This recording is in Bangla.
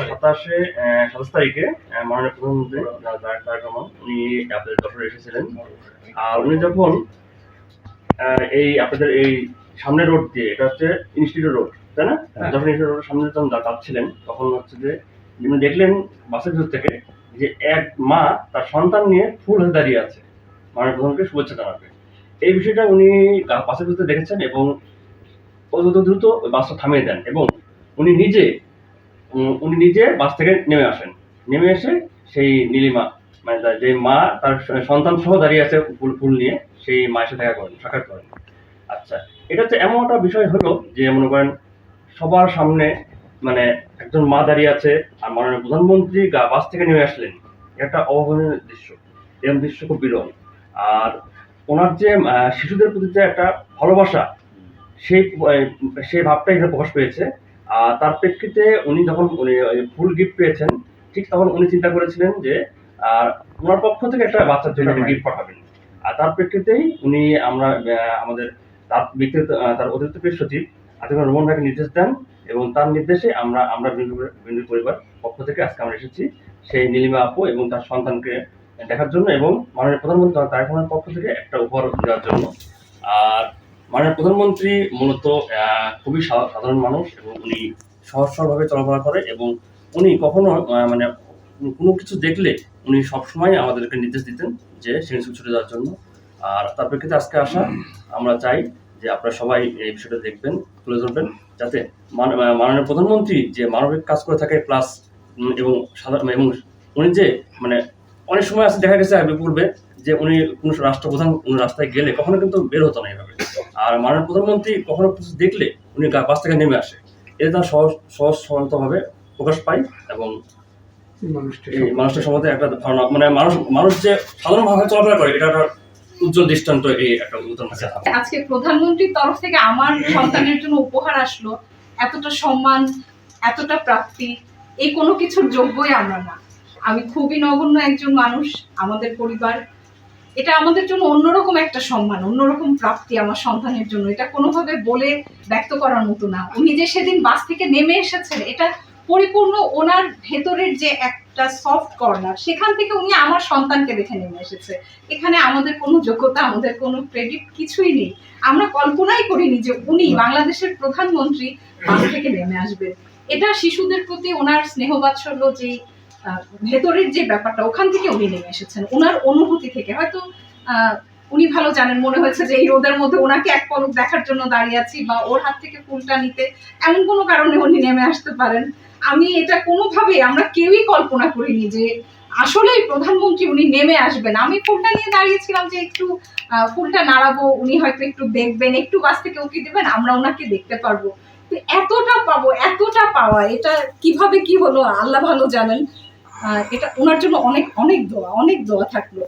সাতাশ তারিখে মাননীয় প্রধানমন্ত্রী তারেক রহমান উনি আপনাদের যশোরে এসেছিলেন। আর উনি যখন এই আপনাদের এই সামনে রোড দিয়ে, এটা হচ্ছে ইনস্টিটিউট রোড, তাই না? যখন ইনস্টিটিউট রোডের সামনে যখন যাচ্ছিলেন তখন হচ্ছে যে উনি দেখলেন বাসের ভিতর থেকে যে এক মা তার সন্তান নিয়ে ফুল হাতে দাঁড়িয়ে আছে মাননীয় প্রধানকে শুভেচ্ছা জানাবে। এই বিষয়টা উনি বাসের ভিতরে দেখেছেন এবং দ্রুত বাসটা থামিয়ে দেন এবং উনি নিজে বাস থেকে নেমে আসেন। নেমে এসে সেই নীলিমা, মানে যে মা তার সন্তান সহ দাঁড়িয়ে আছে ফুল নিয়ে, সেই মায়ের সাথে সাক্ষাৎ করেন। আচ্ছা, এটা হচ্ছে এমন একটা বিষয় হলো যে মনে করেন সবার সামনে মানে একজন মা দাঁড়িয়ে আছে আর মাননীয় প্রধানমন্ত্রী বাস থেকে নেমে আসলেন, একটা অভাবনীয় দৃশ্য। এরকম দৃশ্য খুব বিরল। আর ওনার যে শিশুদের প্রতি যে একটা ভালোবাসা, সেই ভাবটা এখানে প্রকাশ পেয়েছে। আর তার প্রেক্ষিতে উনি যখন ফুল গিফট পেয়েছেন, ঠিক তখন উনি চিন্তা করেছিলেন যে ওনার পক্ষ থেকে একটা বাচ্চার জন্য গিফট পাঠাবেন। আর তার প্রেক্ষিতেই উনি আমাদের তার অতিরিক্ত প্রেস সচিব আতিকুর রহমান ভাইকে নির্দেশ দেন এবং তার নির্দেশে আমরা বিন্দু পরিবার পক্ষ থেকে আজকে আমরা এসেছি সেই নীলিমা আপু এবং তার সন্তানকে দেখার জন্য এবং মাননীয় প্রধানমন্ত্রী তারেক রহমানের পক্ষ থেকে একটা উপহার দেওয়ার জন্য। আর মাননীয় প্রধানমন্ত্রী মূলত খুবই সাধারণ মানুষ এবং উনি সহজ সরলভাবে চলাফেরা করে এবং উনি কখনো মানে কোনো কিছু দেখলে উনি সবসময় আমাদেরকে নির্দেশ দিতেন যে সেখানে ছুটে যাওয়ার জন্য। আর তার প্রেক্ষিতে আজকে আসা, আমরা চাই যে আপনারা সবাই এই বিষয়টা দেখবেন, তুলে ধরবেন, যাতে মাননীয় প্রধানমন্ত্রী যে মানবিক কাজ করে থাকে প্লাস এবং উনি যে মানে অনেক সময় আছে দেখা গেছে আগে পূর্বে যে উনি কোনো রাষ্ট্রপ্রধান কোনো রাস্তায় গেলে কখনো কিন্তু বের হতো না এইভাবে। আর মাননীয় প্রধানমন্ত্রী কখনো কিছু দেখলে উনি বাস থেকে নেমে আসে, এটা তার সহজ সরলভাবে প্রকাশ পায় এবং মানুষের সম্বন্ধে একটা ধারণা, মানে মানুষ যে সাধারণভাবে চলাফেরা করে, এটা একটা উজ্জ্বল দৃষ্টান্ত। এই একটা উদাহরণ আছে। আজকে প্রধানমন্ত্রীর তরফ থেকে আমার সন্তানের জন্য উপহার আসলো, এতটা সম্মান, এতটা প্রাপ্তি, এই কোনো কিছুর যোগ্যই আমরা না। আমি খুবই নগণ্য একজন মানুষ, আমাদের পরিবার, এটা আমাদের জন্য অন্যরকম একটা সম্মান, অন্যরকম প্রাপ্তি আমার সন্তানের জন্য। এটা কোনোভাবে বলে ব্যক্ত করার মতো না। উনি যে সেদিন বাস থেকে নেমে এসেছেন, এটা পরিপূর্ণ ওনার ভেতরের যে একটা সফট কর্নার, সেখান থেকে উনি আমার সন্তানকে দেখে নেমে এসেছে। এখানে আমাদের কোনো যোগ্যতা, আমাদের কোনো ক্রেডিট কিছুই নেই। আমরা কল্পনাই করিনি যে উনি বাংলাদেশের প্রধানমন্ত্রী বাস থেকে নেমে আসবেন। এটা শিশুদের প্রতি ওনার স্নেহ বাৎসল্য, যে ভেতরের যে ব্যাপারটা, ওখান থেকে উনি নেমে এসেছেন, ওনার অনুভূতি থেকে। হয়তো উনি ভালো জানেন, মনে হয়েছে যে এই রোদের মধ্যে ওনাকে এক পলক দেখার জন্য দাঁড়িয়ে আছি বা ওর হাত থেকে ফুলটা নিতে, এমন কোনো কারণে উনি নেমে আসতে পারেন। আমি এটা কোনোভাবে, আমরা কেউই কল্পনা করিনি যে আসলেই প্রধানমন্ত্রী উনি নেমে আসবেন। আমি ফুলটা নিয়ে দাঁড়িয়েছিলাম যে একটু ফুলটা নাড়াবো, উনি হয়তো একটু দেখবেন, একটু গাছ থেকে উঁকি দেবেন, আমরা ওনাকে দেখতে পারবো। এতটা পাবো, এতটা পাওয়া, এটা কিভাবে কি হলো আল্লাহ ভালো জানেন। এটা ওনার জন্য অনেক অনেক দোয়া থাকলো।